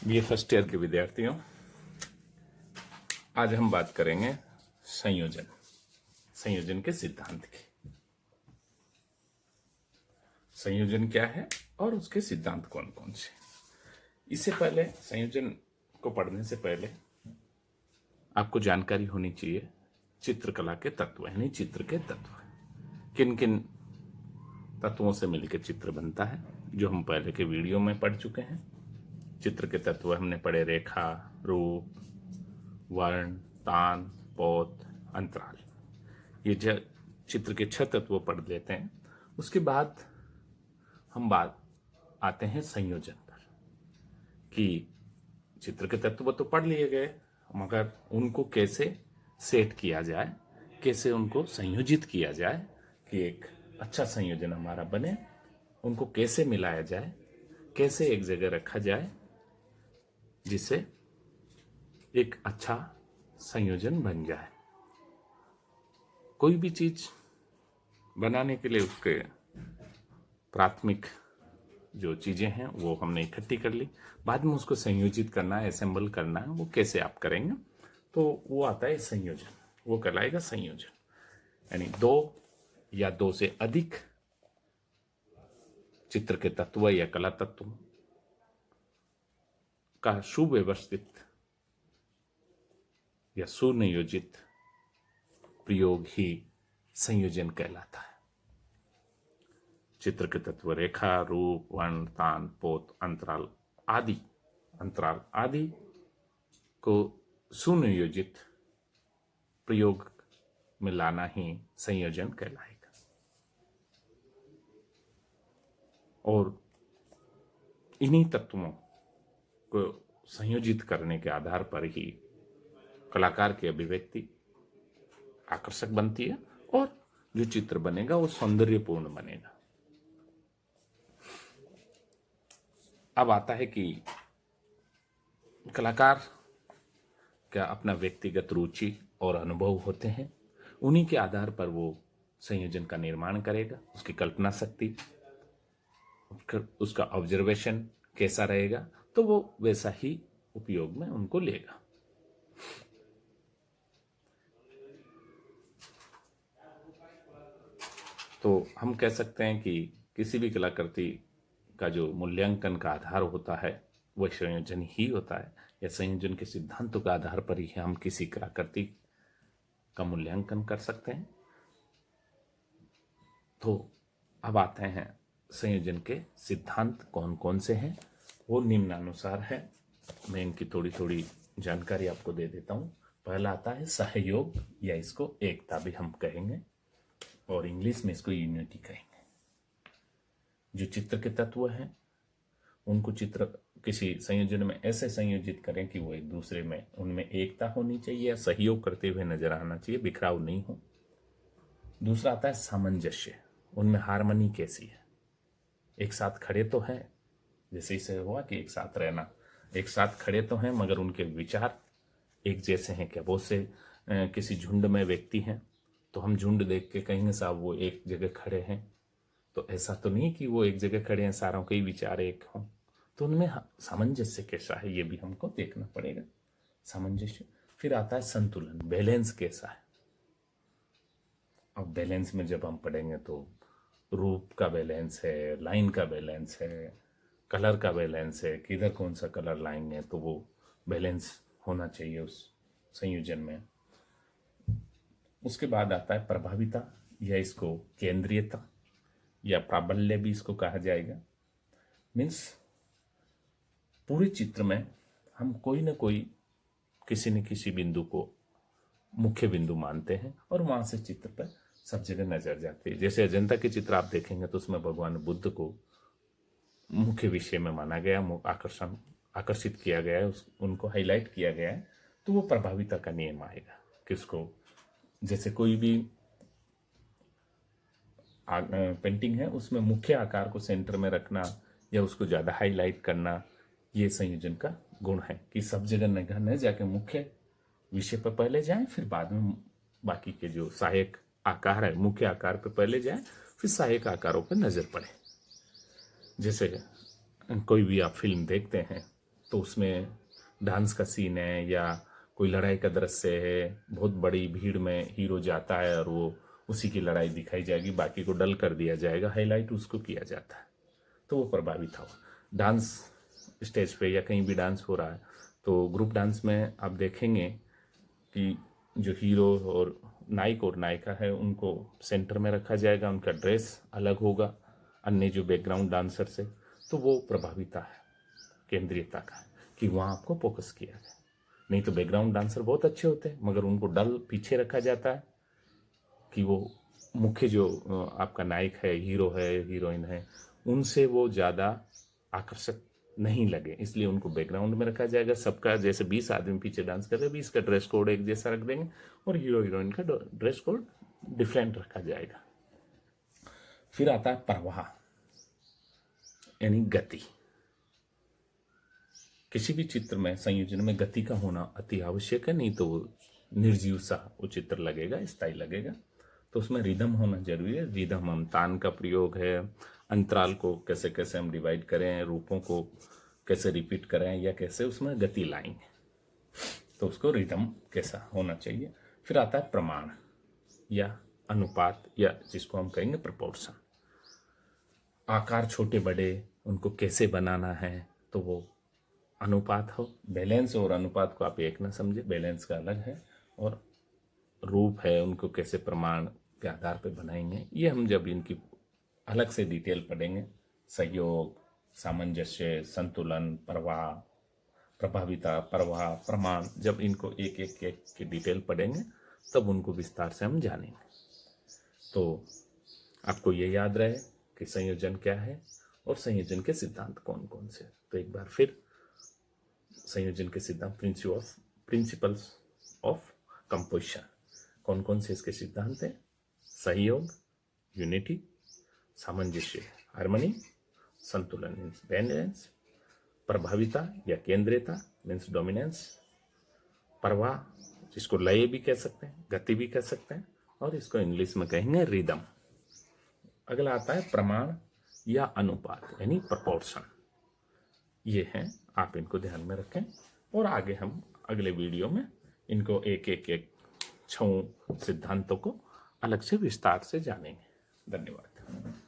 BA first year के विद्यार्थियों, आज हम बात करेंगे संयोजन के सिद्धांत की। संयोजन क्या है और उसके सिद्धांत कौन कौन से। इससे पहले, संयोजन को पढ़ने से पहले आपको जानकारी होनी चाहिए चित्रकला के तत्व, यानी चित्र के तत्व, किन किन तत्वों से मिलकर चित्र बनता है, जो हम पहले के वीडियो में पढ़ चुके हैं। चित्र के तत्व हमने पढ़े रेखा, रूप, वर्ण, तान, पोत, अंतराल। ये चित्र के 6 तत्व पढ़ लेते हैं। उसके बाद हम बात आते हैं संयोजन पर, कि चित्र के तत्व तो पढ़ लिए गए, मगर उनको कैसे सेट किया जाए, कैसे उनको संयोजित किया जाए कि एक अच्छा संयोजन हमारा बने, उनको कैसे मिलाया जाए, कैसे एक जगह रखा जाए जिससे एक अच्छा संयोजन बन जाए। कोई भी चीज बनाने के लिए उसके प्राथमिक जो चीजें हैं वो हमने इकट्ठी कर ली, बाद में उसको संयोजित करना है, असेंबल करना है, वो कैसे आप करेंगे, तो वो आता है संयोजन, वो कहलाएगा संयोजन। यानी 2 या 2 से अधिक चित्र के तत्व या कला तत्व का सुव्यवस्थित या सुनियोजित प्रयोग ही संयोजन कहलाता है। चित्र के तत्व रेखा, रूप, वर्ण, तान, पोत, अंतराल आदि को सुनियोजित प्रयोग में लाना ही संयोजन कहलाएगा। और इन्हीं तत्वों को संयोजित करने के आधार पर ही कलाकार की अभिव्यक्ति आकर्षक बनती है और जो चित्र बनेगा वो सौंदर्यपूर्ण बनेगा। अब आता है कि कलाकार का अपना व्यक्तिगत रुचि और अनुभव होते हैं, उन्हीं के आधार पर वो संयोजन का निर्माण करेगा। उसकी कल्पना शक्ति, उसका ऑब्जर्वेशन कैसा रहेगा, तो वो वैसा ही उपयोग में उनको लेगा। तो हम कह सकते हैं कि किसी भी कलाकृति का जो मूल्यांकन का आधार होता है वह संयोजन ही होता है, या संयोजन के सिद्धांतों के आधार पर ही हम किसी कलाकृति का मूल्यांकन कर सकते हैं। तो अब आते हैं संयोजन के सिद्धांत कौन कौन से हैं, वो निम्नानुसार है। मैं इनकी थोड़ी थोड़ी जानकारी आपको दे देता हूँ। पहला आता है सहयोग, या इसको एकता भी हम कहेंगे, और इंग्लिश में इसको यूनिटी कहेंगे। जो चित्र के तत्व हैं उनको चित्र किसी संयोजन में ऐसे संयोजित करें कि वो एक दूसरे में, उनमें एकता होनी चाहिए या सहयोग करते हुए नजर आना चाहिए, बिखराव नहीं हो। दूसरा आता है सामंजस्य, उनमें हार्मनी कैसी है, एक साथ खड़े तो हैं, जैसे इसे हुआ कि एक साथ रहना, एक साथ खड़े तो हैं मगर उनके विचार एक जैसे हैं क्या। बहुत से किसी झुंड में व्यक्ति हैं तो हम झुंड देख के कहेंगे साहब वो एक जगह खड़े हैं, तो ऐसा तो नहीं कि वो एक जगह खड़े हैं, सारों के ही विचार एक हों। तो उनमें सामंजस्य कैसा है ये भी हमको देखना पड़ेगा, सामंजस्य। फिर आता है संतुलन, बैलेंस कैसा है। अब बैलेंस में जब हम पढ़ेंगे तो रूप का बैलेंस है, लाइन का बैलेंस है, कलर का बैलेंस है, किधर कौन सा कलर लाएंगे, तो वो बैलेंस होना चाहिए उस संयोजन में। उसके बाद आता है प्रभाविता, या इसको केंद्रीयता या प्राबल्य भी इसको कहा जाएगा। मीन्स पूरे चित्र में हम कोई ना कोई किसी न किसी बिंदु को मुख्य बिंदु मानते हैं और वहां से चित्र पर सब जगह नजर जाती है। जैसे अजंता के चित्र आप देखेंगे तो उसमें भगवान बुद्ध को मुख्य विषय में माना गया, आकर्षित किया गया है, उनको हाईलाइट किया गया है, तो वो प्रभाविता का नियम आएगा। किसको, जैसे कोई भी पेंटिंग है उसमें मुख्य आकार को सेंटर में रखना या उसको ज्यादा हाईलाइट करना, ये संयोजन का गुण है कि सब जगह निगाह न जाके मुख्य विषय पर पहले जाए, फिर बाद में बाकी के जो सहायक आकार है मुख्य आकार पे पहले जाए, फिर सहायक आकारों पे नजर पड़े। जैसे कोई भी आप फिल्म देखते हैं तो उसमें डांस का सीन है या कोई लड़ाई का दृश्य है, बहुत बड़ी भीड़ में हीरो जाता है और वो उसी की लड़ाई दिखाई जाएगी, बाकी को डल कर दिया जाएगा, हाईलाइट उसको किया जाता है, तो वो प्रभावित हुआ। डांस स्टेज पे या कहीं भी डांस हो रहा है तो ग्रुप डांस में आप देखेंगे कि जो हीरो और नायक और नायिका है उनको सेंटर में रखा जाएगा, उनका ड्रेस अलग होगा अन्य जो बैकग्राउंड डांसर से, तो वो प्रभाविता है केंद्रीयता का, कि वहाँ आपको फोकस किया गया। नहीं तो बैकग्राउंड डांसर बहुत अच्छे होते हैं मगर उनको डल पीछे रखा जाता है कि वो मुख्य जो आपका नायक है, हीरो है, हीरोइन है, उनसे वो ज़्यादा आकर्षक नहीं लगे, इसलिए उनको बैकग्राउंड में रखा जाएगा। सबका जैसे 20 आदमी पीछे डांस कर रहे हैं, 20 का ड्रेस कोड एक जैसा रख देंगे और हीरो हीरोइन का ड्रेस कोड डिफरेंट रखा जाएगा। फिर आता है प्रवाह यानी गति। किसी भी चित्र में संयोजन में गति का होना अति आवश्यक है, नहीं तो वो निर्जीव सा वो चित्र लगेगा, स्थायी लगेगा। तो उसमें रिदम होना जरूरी है। रिदम हम तान का प्रयोग है, अंतराल को कैसे कैसे हम डिवाइड करें, रूपों को कैसे रिपीट करें या कैसे उसमें गति लाएंगे, तो उसको रिदम कैसा होना चाहिए। फिर आता है प्रमाण या अनुपात या जिसको हम कहेंगे प्रपोर्शन। आकार छोटे बड़े उनको कैसे बनाना है, तो वो अनुपात हो। बैलेंस और अनुपात को आप एक ना समझे, बैलेंस का अलग है, और रूप है उनको कैसे प्रमाण के आधार पर बनाएंगे, ये हम जब इनकी अलग से डिटेल पढ़ेंगे। सहयोग, सामंजस्य, संतुलन, प्रवाह, प्रभाविता, प्रवाह, प्रमाण, जब इनको एक एक एक की डिटेल पढ़ेंगे तब उनको विस्तार से हम जानेंगे। तो आपको ये याद रहे कि संयोजन क्या है और संयोजन के सिद्धांत कौन कौन से। तो एक बार फिर संयोजन के सिद्धांत, प्रिंसिपल्स ऑफ कंपोजिशन, कौन कौन से इसके सिद्धांत हैं? सहयोग, यूनिटी, सामंजस्य, हार्मनी, संतुलन मीन्स बैलेंस, प्रभाविता या केंद्रीयता मीन्स डोमिनेंस, प्रवाह जिसको लय भी कह सकते हैं, गति भी कह सकते हैं, और इसको इंग्लिश में कहेंगे रिदम। अगला आता है प्रमाण या अनुपात यानी प्रपोर्शन। ये हैं, आप इनको ध्यान में रखें और आगे हम अगले वीडियो में इनको एक एक एक 6 सिद्धांतों को अलग से विस्तार से जानेंगे। धन्यवाद।